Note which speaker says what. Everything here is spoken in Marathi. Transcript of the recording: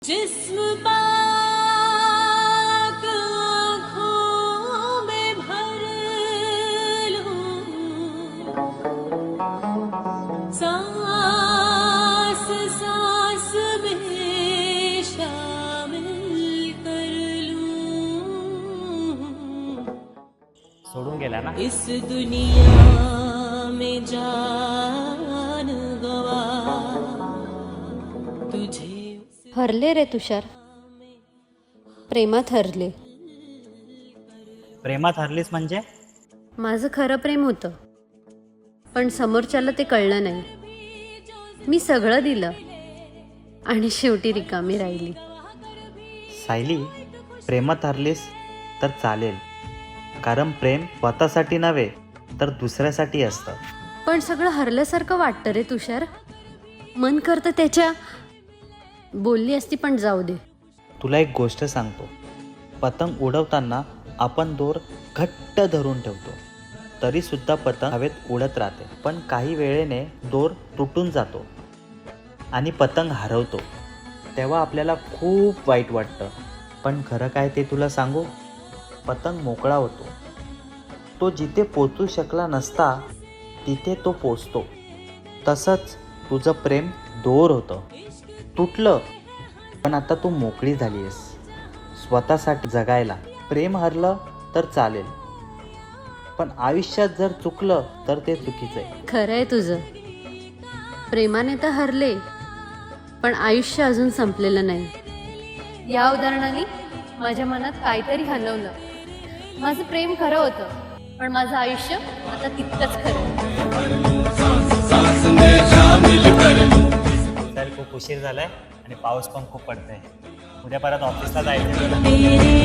Speaker 1: जिस्म पाक आँखों में भर लूं, सांस सांस में शामिल कर लूं,
Speaker 2: सोडून गेला ना।
Speaker 1: इस दुनिया में जान गवा तुझे।
Speaker 3: हरले रे तुषार, प्रेमात हरले.
Speaker 2: प्रेमात हरलीस म्हणजे?
Speaker 3: माझं खरं प्रेम होतं, पण समोरच्याला ते कळलं नाही. मी सगळं दिलं आणि शेवटी रिकामी राहिली.
Speaker 2: सायली, प्रेमात हरलीस तर चालेल, कारण प्रेम स्वतःसाठी नव्हे तर दुसऱ्यासाठी असतं.
Speaker 3: पण सगळं हरल्यासारखं वाटतं रे तुषार. मन करतं त्याच्या बोलली असती, पण जाऊ दे.
Speaker 2: तुला एक गोष्ट सांगतो, पतंग उडवताना आपण दोर घट्ट धरून ठेवतो, तरी सुद्धा पतंग हवेत उडत राहते. पण काही वेळेने दोर तुटून जातो आणि पतंग हरवतो. तेव्हा आपल्याला खूप वाईट वाटतं. पण खरं काय ते तुला सांगू, पतंग मोकळा होतो. तो जिथे पोचू शकला नसता तिथे तो पोचतो. तसंच तुझं प्रेम दोर होतं, तुटलं, पण आता तू मोकळी झाली आहेस स्वतःसाठी जगायला. प्रेम हरलं तर चालेल, पण आयुष्यात जर चुकलं तर ते चुकीचं आहे.
Speaker 3: खरं आहे तुझं. प्रेमाने तर हरले, पण आयुष्य अजून संपलेलं नाही. या उदाहरणाने माझ्या मनात काहीतरी हलवलं. माझं प्रेम खरं होतं, पण माझं आयुष्य आता तितकंच खरं.
Speaker 2: तर खूप उशीर झालाय आणि पाऊस पण खूप पडतोय. उद्या परत ऑफिसला जायचं.
Speaker 1: तेरे